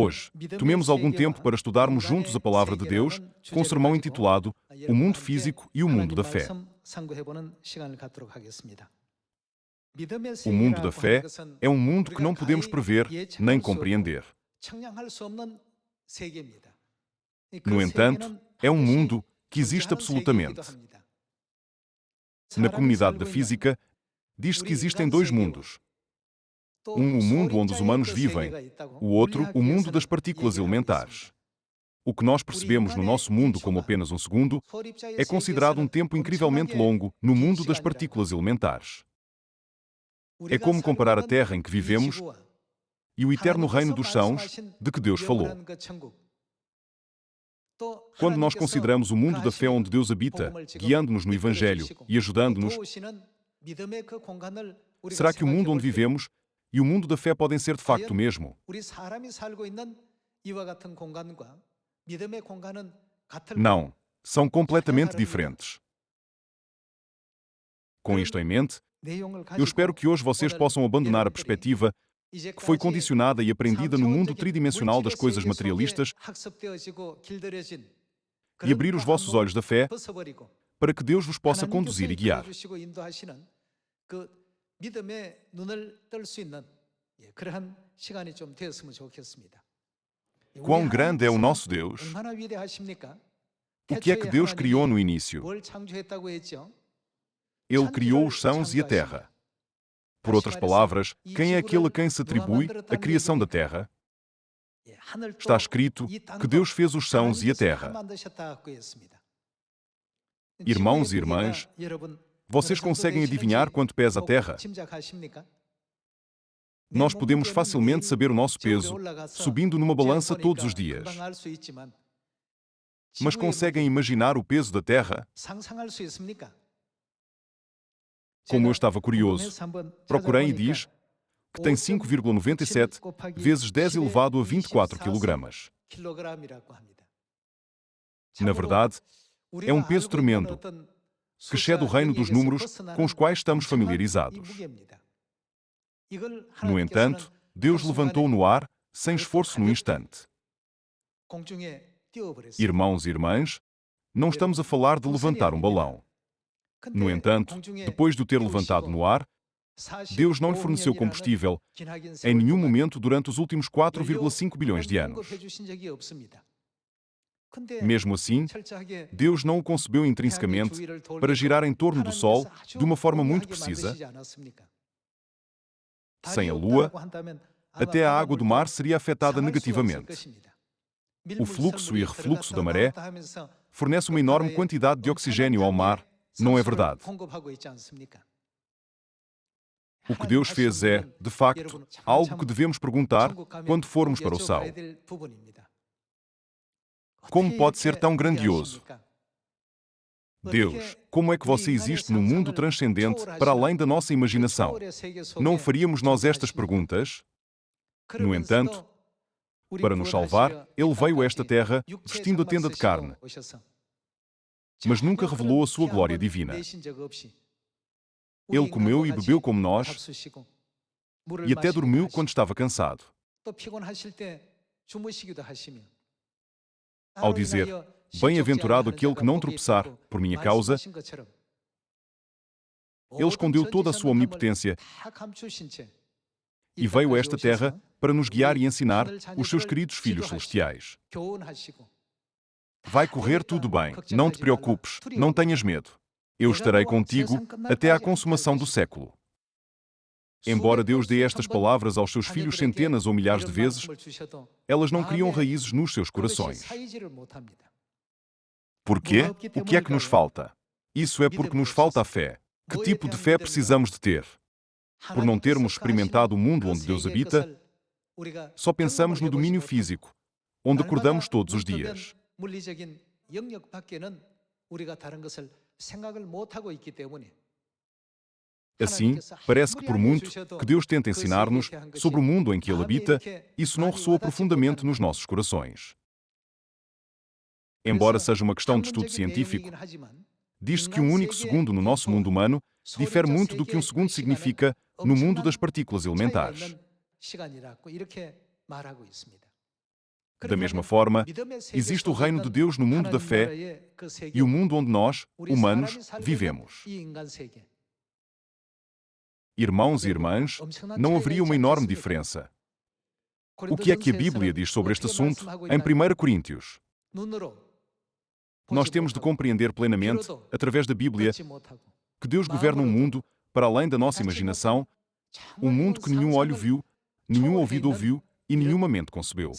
Hoje, tomemos algum tempo para estudarmos juntos a Palavra de Deus, com o sermão intitulado O Mundo Físico e o Mundo da Fé. O mundo da fé é um mundo que não podemos prever nem compreender. No entanto, é um mundo que existe absolutamente. Na comunidade da física, diz-se que existem dois mundos. Um, o mundo onde os humanos vivem, o outro, o mundo das partículas elementares. O que nós percebemos no nosso mundo como apenas um segundo é considerado um tempo incrivelmente longo no mundo das partículas elementares. É como comparar a Terra em que vivemos e o eterno reino dos céus de que Deus falou. Quando nós consideramos o mundo da fé onde Deus habita, guiando-nos no Evangelho e ajudando-nos, será que o mundo onde vivemos e o mundo da fé podem ser de facto o mesmo? Não, são completamente diferentes. Com isto em mente, eu espero que hoje vocês possam abandonar a perspectiva que foi condicionada e aprendida no mundo tridimensional das coisas materialistas e abrir os vossos olhos da fé para que Deus vos possa conduzir e guiar. Quão grande é o nosso Deus? O que é que Deus criou no início? Ele criou os céus e a terra. Por outras palavras, quem é aquele a quem se atribui a criação da terra? Está escrito que Deus fez os céus e a terra. Irmãos e irmãs, vocês conseguem adivinhar quanto pesa a terra? Nós podemos facilmente saber o nosso peso subindo numa balança todos os dias. Mas conseguem imaginar o peso da terra? Como eu estava curioso, procurei e diz que tem 5,97 vezes 10 elevado a 24 kg. Na verdade, é um peso tremendo, que excede o reino dos números com os quais estamos familiarizados. No entanto, Deus levantou no ar, sem esforço no instante. Irmãos e irmãs, não estamos a falar de levantar um balão. No entanto, depois de o ter levantado no ar, Deus não lhe forneceu combustível em nenhum momento durante os últimos 4,5 bilhões de anos. Mesmo assim, Deus não o concebeu intrinsecamente para girar em torno do Sol de uma forma muito precisa. Sem a Lua, até a água do mar seria afetada negativamente. O fluxo e refluxo da maré fornece uma enorme quantidade de oxigênio ao mar, não é verdade? O que Deus fez é, de facto, algo que devemos perguntar quando formos para o céu. Como pode ser tão grandioso? Deus, como é que você existe no mundo transcendente para além da nossa imaginação? Não faríamos nós estas perguntas? No entanto, para nos salvar, Ele veio a esta terra vestindo a tenda de carne, mas nunca revelou a sua glória divina. Ele comeu e bebeu como nós e até dormiu quando estava cansado. Ao dizer, bem-aventurado aquele que não tropeçar por minha causa, Ele escondeu toda a sua omnipotência e veio a esta terra para nos guiar e ensinar os seus queridos filhos celestiais. Vai correr tudo bem, não te preocupes, não tenhas medo. Eu estarei contigo até à consumação do século. Embora Deus dê estas palavras aos seus filhos centenas ou milhares de vezes, elas não criam raízes nos seus corações. Por quê? O que é que nos falta? Isso é porque nos falta a fé. Que tipo de fé precisamos de ter? Por não termos experimentado o mundo onde Deus habita, só pensamos no domínio físico, onde acordamos todos os dias. Assim, parece que por muito que Deus tenta ensinar-nos sobre o mundo em que Ele habita, isso não ressoa profundamente nos nossos corações. Embora seja uma questão de estudo científico, diz-se que um único segundo no nosso mundo humano difere muito do que um segundo significa no mundo das partículas elementares. Da mesma forma, existe o reino de Deus no mundo da fé e o mundo onde nós, humanos, vivemos. Irmãos e irmãs, não haveria uma enorme diferença. O que é que a Bíblia diz sobre este assunto em 1 Coríntios? Nós temos de compreender plenamente, através da Bíblia, que Deus governa um mundo, para além da nossa imaginação, um mundo que nenhum olho viu, nenhum ouvido ouviu e nenhuma mente concebeu.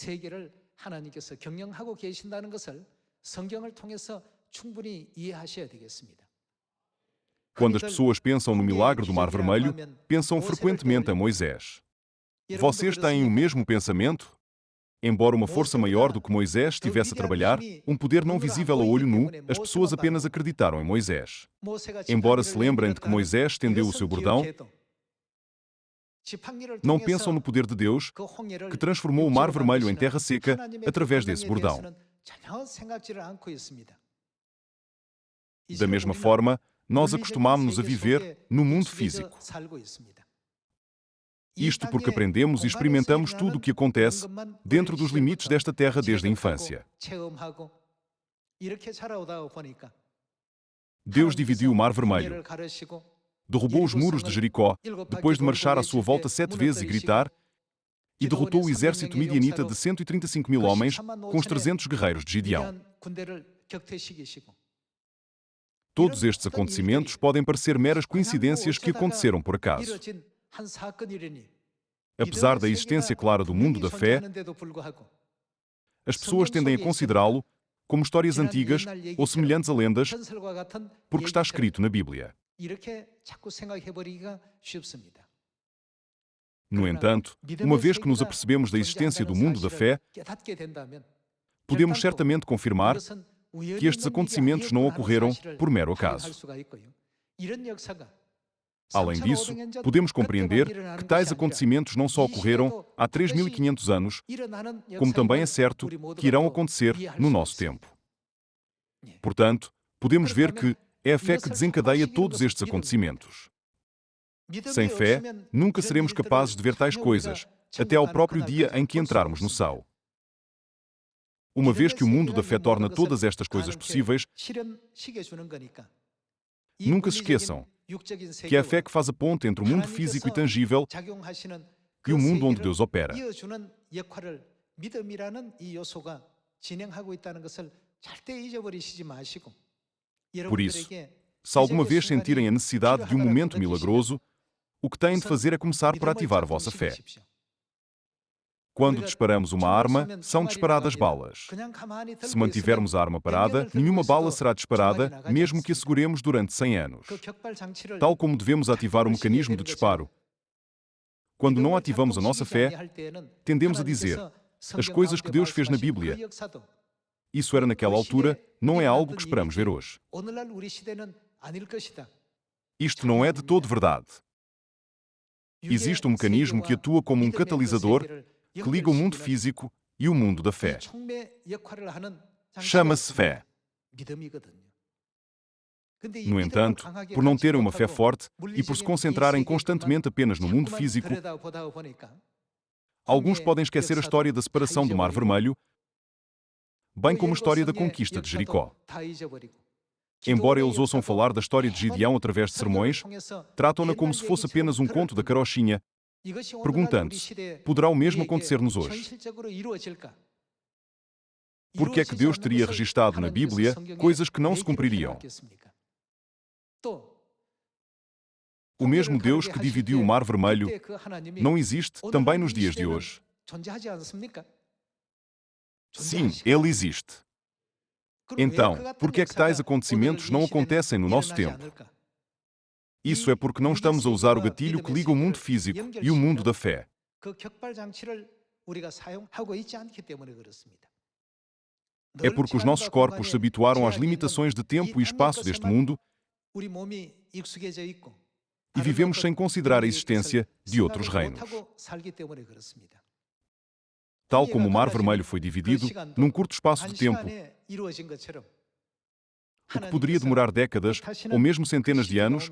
하나님께서 경영하고 계신다는 것을 성경을 통해서 충분히 이해하셔야 되겠습니다. Quando as pessoas pensam no milagre do Mar Vermelho, pensam frequentemente em Moisés. Vocês têm o mesmo pensamento? Embora uma força maior do que Moisés estivesse a trabalhar, um poder não visível a olho nu, as pessoas apenas acreditaram em Moisés. Embora se lembrem de que Moisés estendeu o seu bordão, não pensam no poder de Deus, que transformou o Mar Vermelho em terra seca através desse bordão. Da mesma forma, nós acostumamos-nos a viver no mundo físico. Isto porque aprendemos e experimentamos tudo o que acontece dentro dos limites desta terra desde a infância. Deus dividiu o Mar Vermelho, derrubou os muros de Jericó, depois de marchar à sua volta 7 vezes e gritar, e derrotou o exército midianita de 135 mil homens com os 300 guerreiros de Gideão. Todos estes acontecimentos podem parecer meras coincidências que aconteceram por acaso. Apesar da existência clara do mundo da fé, as pessoas tendem a considerá-lo como histórias antigas ou semelhantes a lendas, porque está escrito na Bíblia. No entanto, uma vez que nos apercebemos da existência do mundo da fé, podemos certamente confirmar que estes acontecimentos não ocorreram por mero acaso. Além disso, podemos compreender que tais acontecimentos não só ocorreram há 3.500 anos, como também é certo que irão acontecer no nosso tempo. Portanto, podemos ver que é a fé que desencadeia todos estes acontecimentos. Sem fé, nunca seremos capazes de ver tais coisas, até ao próprio dia em que entrarmos no céu. Uma vez que o mundo da fé torna todas estas coisas possíveis, nunca se esqueçam que é a fé que faz a ponte entre o mundo físico e tangível e o mundo onde Deus opera. Por isso, se alguma vez sentirem a necessidade de um momento milagroso, o que têm de fazer é começar por ativar a vossa fé. Quando disparamos uma arma, são disparadas balas. Se mantivermos a arma parada, nenhuma bala será disparada, mesmo que a seguremos durante 100 anos. Tal como devemos ativar o mecanismo de disparo. Quando não ativamos a nossa fé, tendemos a dizer: as coisas que Deus fez na Bíblia, isso era naquela altura, não é algo que esperamos ver hoje. Isto não é de todo verdade. Existe um mecanismo que atua como um catalisador que liga o mundo físico e o mundo da fé. Chama-se fé. No entanto, por não terem uma fé forte e por se concentrarem constantemente apenas no mundo físico, alguns podem esquecer a história da separação do Mar Vermelho, bem como a história da conquista de Jericó. Embora eles ouçam falar da história de Gideão através de sermões, tratam-na como se fosse apenas um conto da carochinha, perguntando-se: poderá o mesmo acontecer-nos hoje? Por que é que Deus teria registado na Bíblia coisas que não se cumpririam? O mesmo Deus que dividiu o Mar Vermelho não existe também nos dias de hoje? Sim, Ele existe. Então, por que é que tais acontecimentos não acontecem no nosso tempo? Isso é porque não estamos a usar o gatilho que liga o mundo físico e o mundo da fé. É porque os nossos corpos se habituaram às limitações de tempo e espaço deste mundo e vivemos sem considerar a existência de outros reinos. Tal como o Mar Vermelho foi dividido num curto espaço de tempo, o que poderia demorar décadas ou mesmo centenas de anos,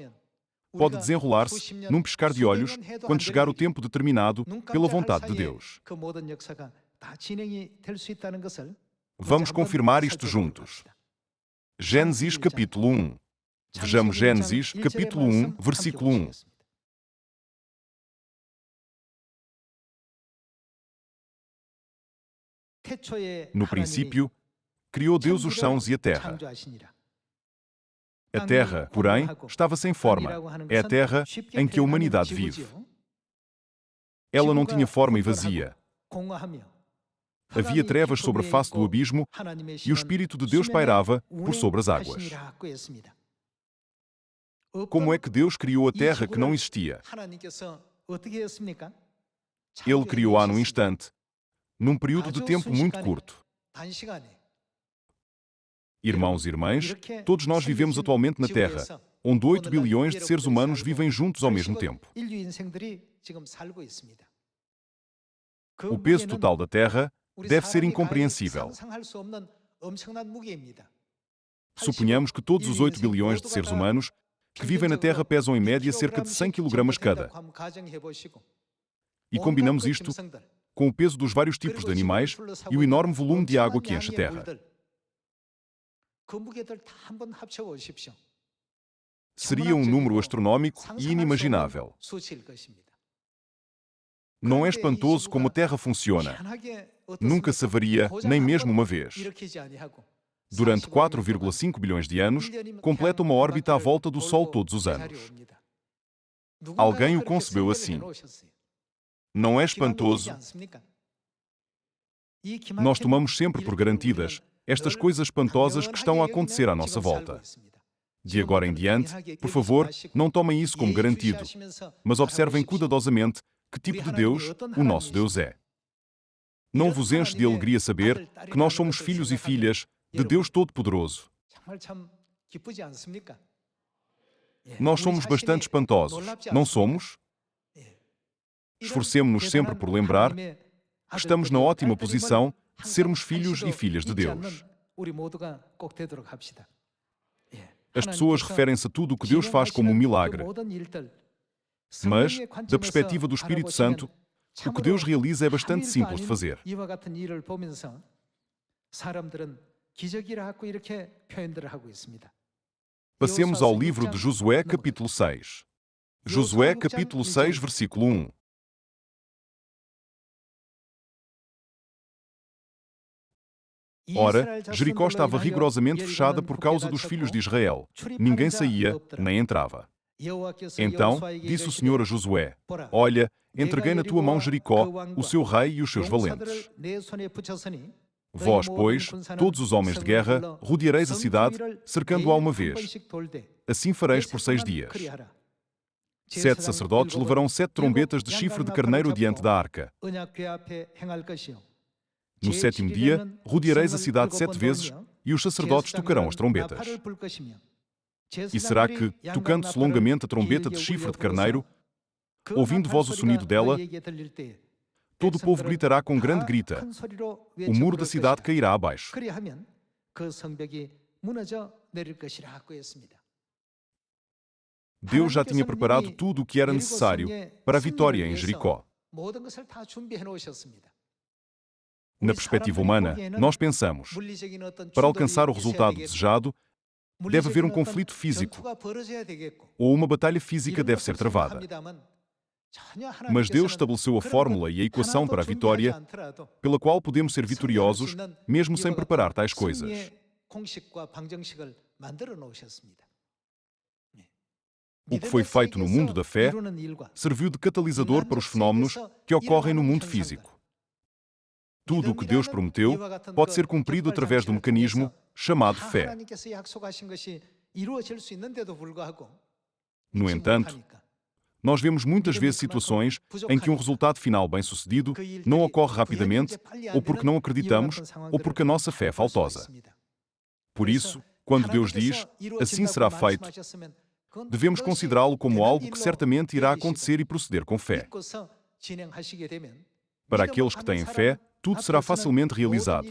pode desenrolar-se num piscar de olhos quando chegar o tempo determinado pela vontade de Deus. 다 진행이 될 수 있다는 것을 Vamos confirmar isto juntos. Gênesis capítulo 1. Vejamos Gênesis capítulo 1, versículo 1. No princípio, criou Deus os céus e a terra. A terra, porém, estava sem forma. É a terra em que a humanidade vive. Ela não tinha forma e vazia. Havia trevas sobre a face do abismo e o Espírito de Deus pairava por sobre as águas. Como é que Deus criou a terra que não existia? Ele criou-a num instante, num período de tempo muito curto. Irmãos e irmãs, todos nós vivemos atualmente na Terra, onde 8 bilhões de seres humanos vivem juntos ao mesmo tempo. O peso total da Terra deve ser incompreensível. Suponhamos que todos os 8 bilhões de seres humanos que vivem na Terra pesam em média cerca de 100 kg cada. E combinamos isto com o peso dos vários tipos de animais e o enorme volume de água que enche a Terra. Seria um número astronómico e inimaginável. Não é espantoso como a Terra funciona? Nunca se avaria, nem mesmo uma vez. Durante 4,5 bilhões de anos, completa uma órbita à volta do Sol todos os anos. Alguém o concebeu assim. Não é espantoso? Nós tomamos sempre por garantidas estas coisas espantosas que estão a acontecer à nossa volta. De agora em diante, por favor, não tomem isso como garantido, mas observem cuidadosamente que tipo de Deus o nosso Deus é. Não vos enche de alegria saber que nós somos filhos e filhas de Deus Todo-Poderoso. Nós somos bastante espantosos, não somos? Esforcemos-nos sempre por lembrar que estamos na ótima posição de sermos filhos e filhas de Deus. As pessoas referem-se a tudo o que Deus faz como um milagre. Mas, da perspectiva do Espírito Santo, o que Deus realiza é bastante simples de fazer. Passemos ao livro de Josué, capítulo 6. Josué, capítulo 6, versículo 1. Ora, Jericó estava rigorosamente fechada por causa dos filhos de Israel. Ninguém saía, nem entrava. Então, disse o Senhor a Josué: Olha, entreguei na tua mão Jericó, o seu rei e os seus valentes. Vós, pois, todos os homens de guerra, rodeareis a cidade, cercando-a uma vez. Assim fareis por 6 dias. 7 sacerdotes levarão 7 trombetas de chifre de carneiro diante da arca. No 7º dia, rodeareis a cidade 7 vezes, e os sacerdotes tocarão as trombetas. E será que, tocando-se longamente a trombeta de chifre de carneiro, ouvindo vós o sonido dela, todo o povo gritará com grande grita, o muro da cidade cairá abaixo. Deus já tinha preparado tudo o que era necessário para a vitória em Jericó. Na perspectiva humana, nós pensamos, para alcançar o resultado desejado, deve haver um conflito físico, ou uma batalha física deve ser travada. Mas Deus estabeleceu a fórmula e a equação para a vitória, pela qual podemos ser vitoriosos, mesmo sem preparar tais coisas. O que foi feito no mundo da fé serviu de catalisador para os fenómenos que ocorrem no mundo físico. Tudo o que Deus prometeu pode ser cumprido através do mecanismo chamado fé. No entanto, nós vemos muitas vezes situações em que um resultado final bem-sucedido não ocorre rapidamente, ou porque não acreditamos, ou porque a nossa fé é faltosa. Por isso, quando Deus diz, assim será feito, devemos considerá-lo como algo que certamente irá acontecer e proceder com fé. Para aqueles que têm fé, tudo será facilmente realizado.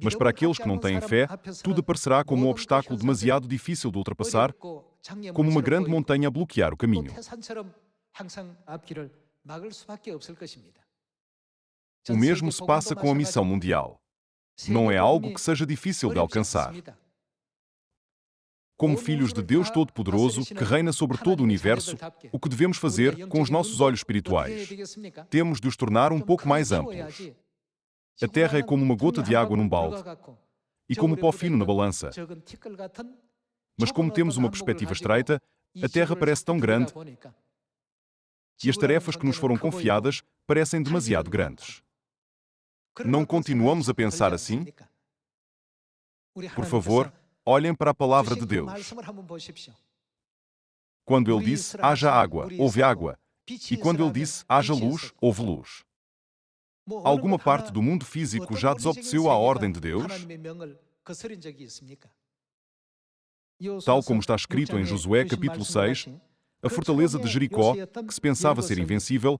Mas para aqueles que não têm fé, tudo aparecerá como um obstáculo demasiado difícil de ultrapassar, como uma grande montanha a bloquear o caminho. O mesmo se passa com a missão mundial. Não é algo que seja difícil de alcançar. Como filhos de Deus Todo-Poderoso, que reina sobre todo o universo, o que devemos fazer com os nossos olhos espirituais? Temos de os tornar um pouco mais amplos. A Terra é como uma gota de água num balde e como pó fino na balança. Mas como temos uma perspectiva estreita, a Terra parece tão grande e as tarefas que nos foram confiadas parecem demasiado grandes. Não continuamos a pensar assim? Por favor, olhem para a palavra de Deus. Quando ele disse, haja água, houve água. E quando ele disse, haja luz, houve luz. Alguma parte do mundo físico já desobedeceu à ordem de Deus? Tal como está escrito em Josué capítulo 6, a fortaleza de Jericó, que se pensava ser invencível,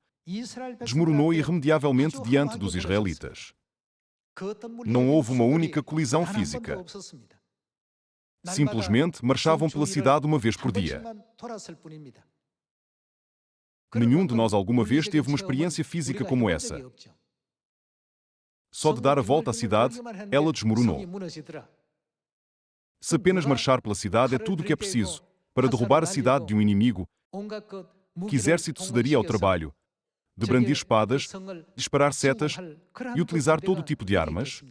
desmoronou irremediavelmente diante dos israelitas. Não houve uma única colisão física. Simplesmente marchavam pela cidade uma vez por dia. Nenhum de nós alguma vez teve uma experiência física como essa. Só de dar a volta à cidade, ela desmoronou. Se apenas marchar pela cidade é tudo o que é preciso para derrubar a cidade de um inimigo, que exército se daria ao trabalho de brandir espadas, disparar setas e utilizar todo o tipo de armas?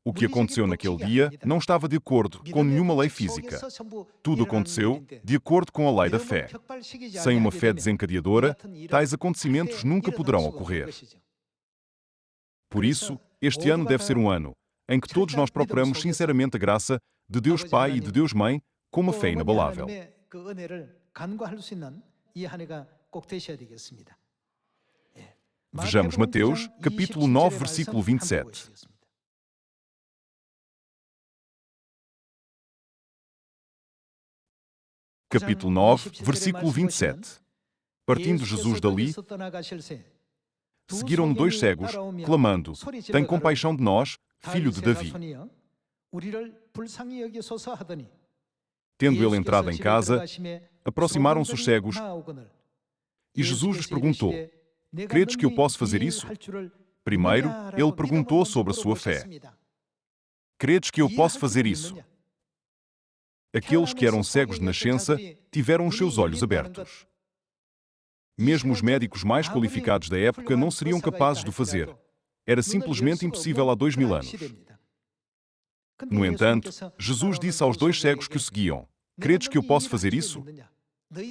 O que aconteceu naquele dia não estava de acordo com nenhuma lei física. Tudo aconteceu de acordo com a lei da fé. Sem uma fé desencadeadora, tais acontecimentos nunca poderão ocorrer. Por isso, este ano deve ser um ano em que todos nós procuramos sinceramente a graça de Deus Pai e de Deus Mãe com uma fé inabalável. Vejamos Mateus, capítulo 9, versículo 27. Capítulo 9, versículo 27. Partindo Jesus dali, seguiram-no 2 cegos, clamando, tem compaixão de nós, filho de Davi. Tendo ele entrado em casa, aproximaram-se os cegos, e Jesus lhes perguntou, credes que eu posso fazer isso? Primeiro, ele perguntou sobre a sua fé. Credes que eu posso fazer isso? Aqueles que eram cegos de nascença tiveram os seus olhos abertos. Mesmo os médicos mais qualificados da época não seriam capazes de o fazer. Era simplesmente impossível há 2000 anos. No entanto, Jesus disse aos 2 cegos que o seguiam, credes que eu posso fazer isso?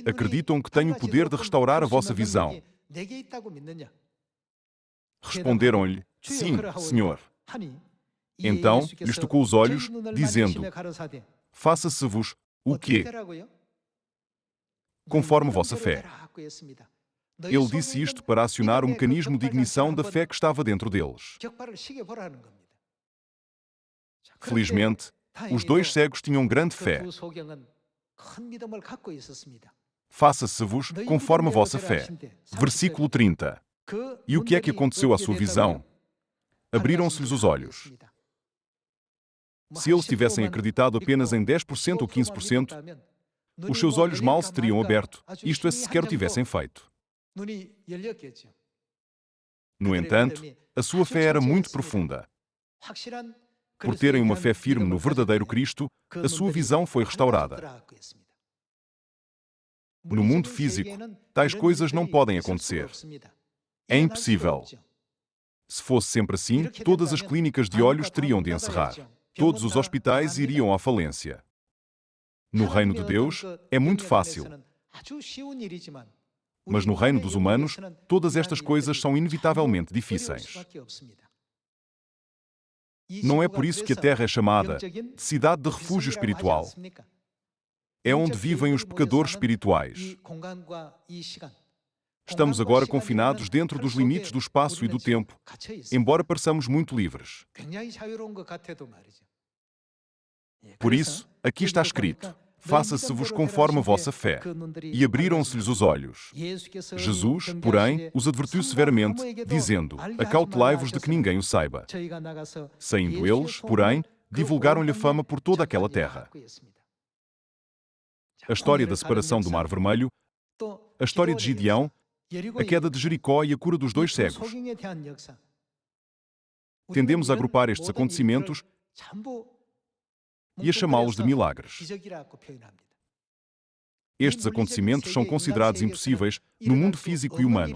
Acreditam que tenho o poder de restaurar a vossa visão? Responderam-lhe, sim, Senhor. Então, lhes tocou os olhos, dizendo, faça-se-vos o quê? Conforme vossa fé. Ele disse isto para acionar o mecanismo de ignição da fé que estava dentro deles. Felizmente, os 2 cegos tinham grande fé. Faça-se-vos conforme a vossa fé. Versículo 30. E o que é que aconteceu à sua visão? Abriram-se-lhes os olhos. Se eles tivessem acreditado apenas em 10% ou 15%, os seus olhos mal se teriam aberto, isto é, se sequer o tivessem feito. No entanto, a sua fé era muito profunda. Por terem uma fé firme no verdadeiro Cristo, a sua visão foi restaurada. No mundo físico, tais coisas não podem acontecer. É impossível. Se fosse sempre assim, todas as clínicas de olhos teriam de encerrar. Todos os hospitais iriam à falência. No reino de Deus, é muito fácil. Mas no reino dos humanos, todas estas coisas são inevitavelmente difíceis. Não é por isso que a Terra é chamada de cidade de refúgio espiritual. É onde vivem os pecadores espirituais. Estamos agora confinados dentro dos limites do espaço e do tempo, embora pareçamos muito livres. Por isso, aqui está escrito, faça-se-vos conforme a vossa fé. E abriram-se-lhes os olhos. Jesus, porém, os advertiu severamente, dizendo, acautelai-vos de que ninguém o saiba. Saindo eles, porém, divulgaram-lhe a fama por toda aquela terra. A história da separação do Mar Vermelho A história de Gideão, a queda de Jericó e a cura dos dois cegos. Tendemos a agrupar estes acontecimentos e a chamá-los de milagres. Estes acontecimentos são considerados impossíveis no mundo físico e humano.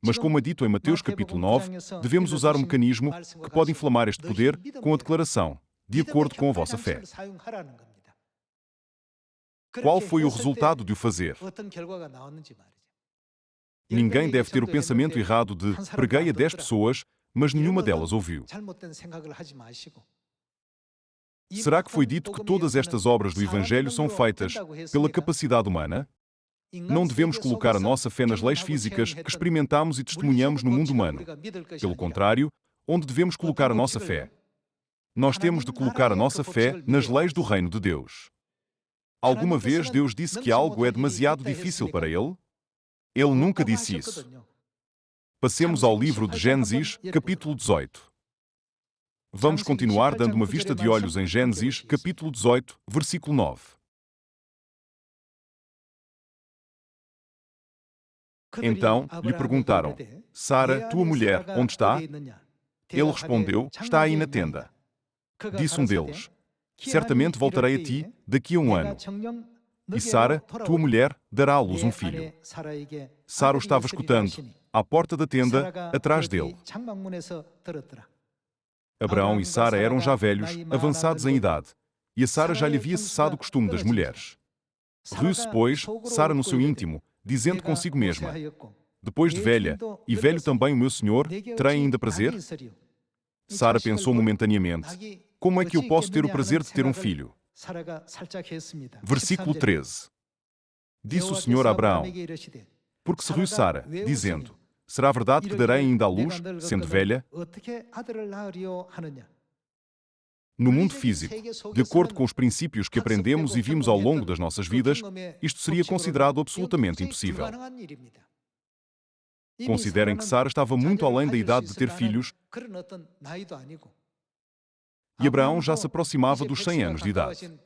Mas como é dito em Mateus capítulo 9, devemos usar um mecanismo que pode inflamar este poder com a declaração, de acordo com a vossa fé. Qual foi o resultado de o fazer? Ninguém deve ter o pensamento errado de preguei a 10 pessoas, mas nenhuma delas ouviu. Será que foi dito que todas estas obras do Evangelho são feitas pela capacidade humana? Não devemos colocar a nossa fé nas leis físicas que experimentamos e testemunhamos no mundo humano. Pelo contrário, onde devemos colocar a nossa fé? Nós temos de colocar a nossa fé nas leis do reino de Deus. Alguma vez Deus disse que algo é demasiado difícil para Ele? Ele nunca disse isso. Passemos ao livro de Gênesis, capítulo 18. Vamos continuar dando uma vista de olhos em Gênesis, capítulo 18, versículo 9. Então lhe perguntaram, Sara, tua mulher, onde está? Ele respondeu, está aí na tenda. Disse um deles, certamente voltarei a ti daqui a um ano. E Sara, tua mulher, dará à luz um filho. Sara o estava escutando, à porta da tenda, atrás dele. Abraão e Sara eram já velhos, avançados em idade, e a Sara já lhe havia cessado o costume das mulheres. Riu-se, pois, Sara no seu íntimo, dizendo consigo mesma, depois de velha, e velho também o meu senhor, terei ainda prazer? Sara pensou momentaneamente, como é que eu posso ter o prazer de ter um filho? Versículo 13. Disse o Senhor a Abraão, porque se riu Sara, dizendo, será verdade que darei ainda à luz, sendo velha? No mundo físico, de acordo com os princípios que aprendemos e vimos ao longo das nossas vidas, isto seria considerado absolutamente impossível. Considerem que Sara estava muito além da idade de ter filhos e Abraão já se aproximava dos 100 anos de idade.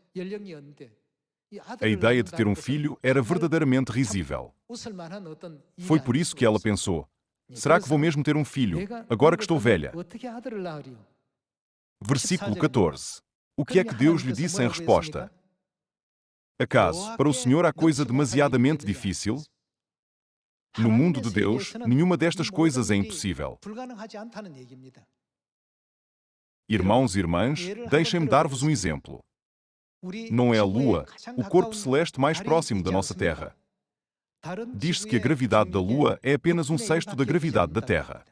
A ideia de ter um filho era verdadeiramente risível. Foi por isso que ela pensou, será que vou mesmo ter um filho, agora que estou velha? Versículo 14. O que é que Deus lhe disse em resposta? Acaso, para o Senhor há coisa demasiadamente difícil? No mundo de Deus, nenhuma destas coisas é impossível. Irmãos e irmãs, deixem-me dar-vos um exemplo. Não é a Lua, o corpo celeste mais próximo da nossa Terra. Diz-se que a gravidade da Lua é apenas 1/6 da gravidade da Terra.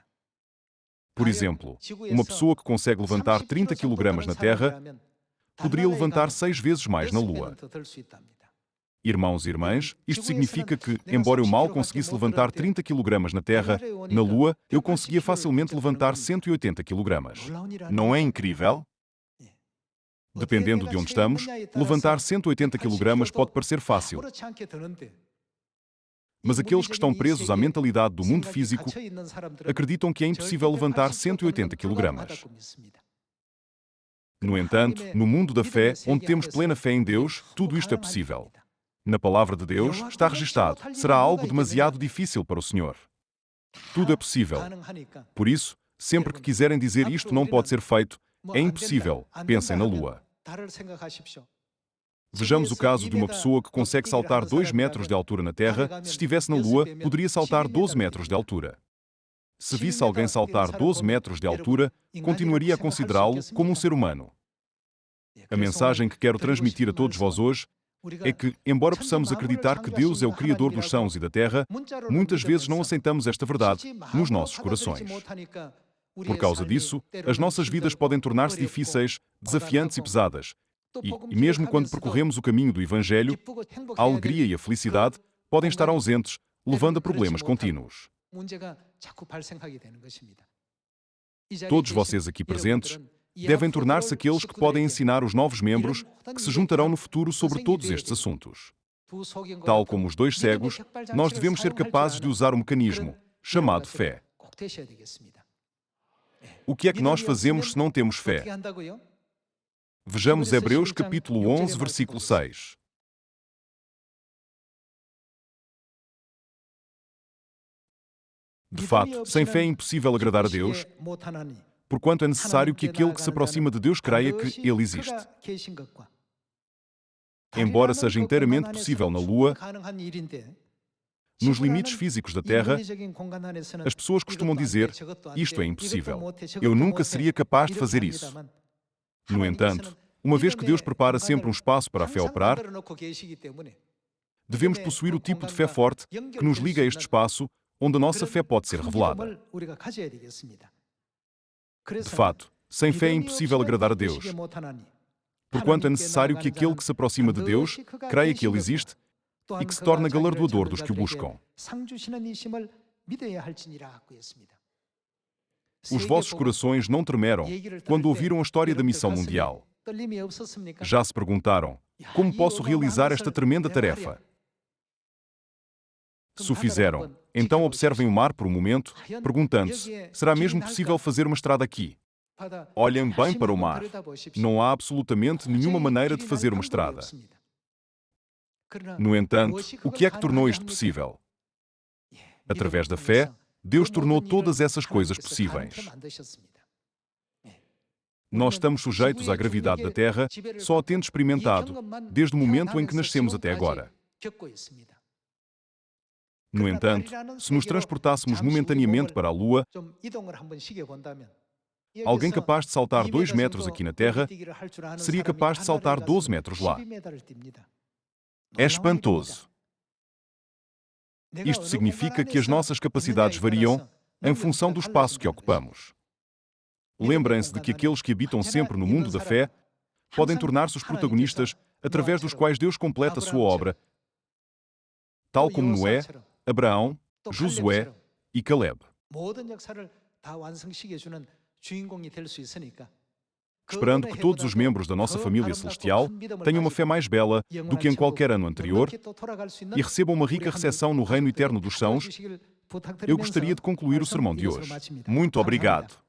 Por exemplo, uma pessoa que consegue levantar 30 kg na Terra poderia levantar 6 vezes mais na Lua. Irmãos e irmãs, isto significa que, embora eu mal conseguisse levantar 30 kg na Terra, na Lua eu conseguia facilmente levantar 180 kg. Não é incrível? Dependendo de onde estamos, levantar 180 kg pode parecer fácil. Mas aqueles que estão presos à mentalidade do mundo físico acreditam que é impossível levantar 180 kg. No entanto, no mundo da fé, onde temos plena fé em Deus, tudo isto é possível. Na palavra de Deus está registado, será algo demasiado difícil para o Senhor. Tudo é possível. Por isso, sempre que quiserem dizer isto não pode ser feito, é impossível, pensem na Lua. Vejamos o caso de uma pessoa que consegue saltar 2 metros de altura na Terra, se estivesse na Lua, poderia saltar 12 metros de altura. Se visse alguém saltar 12 metros de altura, continuaria a considerá-lo como um ser humano. A mensagem que quero transmitir a todos vós hoje é que, embora possamos acreditar que Deus é o Criador dos céus e da terra, muitas vezes não aceitamos esta verdade nos nossos corações. Por causa disso, as nossas vidas podem tornar-se difíceis, desafiantes e pesadas. E mesmo quando percorremos o caminho do Evangelho, a alegria e a felicidade podem estar ausentes, levando a problemas contínuos. Todos vocês aqui presentes devem tornar-se aqueles que podem ensinar os novos membros que se juntarão no futuro sobre todos estes assuntos. Tal como os 2 cegos, nós devemos ser capazes de usar o mecanismo chamado fé. O que é que nós fazemos se não temos fé? Vejamos Hebreus capítulo 11, versículo 6. De fato, sem fé é impossível agradar a Deus, porquanto é necessário que aquele que se aproxima de Deus creia que Ele existe. Embora seja inteiramente possível na Lua, nos limites físicos da Terra, as pessoas costumam dizer: isto é impossível. Eu nunca seria capaz de fazer isso. No entanto, uma vez que Deus prepara sempre um espaço para a fé operar, devemos possuir o tipo de fé forte que nos liga a este espaço onde a nossa fé pode ser revelada. De fato, sem fé é impossível agradar a Deus, porquanto é necessário que aquele que se aproxima de Deus creia que Ele existe e que se torna galardoador dos que o buscam. Os vossos corações não tremeram quando ouviram a história da missão mundial. Já se perguntaram: como posso realizar esta tremenda tarefa? Se o fizeram, então observem o mar por um momento, perguntando-se: será mesmo possível fazer uma estrada aqui? Olhem bem para o mar. Não há absolutamente nenhuma maneira de fazer uma estrada. No entanto, o que é que tornou isto possível? Através da fé, Deus tornou todas essas coisas possíveis. Nós estamos sujeitos à gravidade da Terra, só a tendo experimentado, desde o momento em que nascemos até agora. No entanto, se nos transportássemos momentaneamente para a Lua, alguém capaz de saltar 2 metros aqui na Terra seria capaz de saltar 12 metros lá. É espantoso. Isto significa que as nossas capacidades variam em função do espaço que ocupamos. Lembrem-se de que aqueles que habitam sempre no mundo da fé podem tornar-se os protagonistas através dos quais Deus completa a sua obra, tal como Noé, Abraão, Josué e Caleb. Esperando que todos os membros da nossa família celestial tenham uma fé mais bela do que em qualquer ano anterior e recebam uma rica recepção no reino eterno dos céus, eu gostaria de concluir o sermão de hoje. Muito obrigado.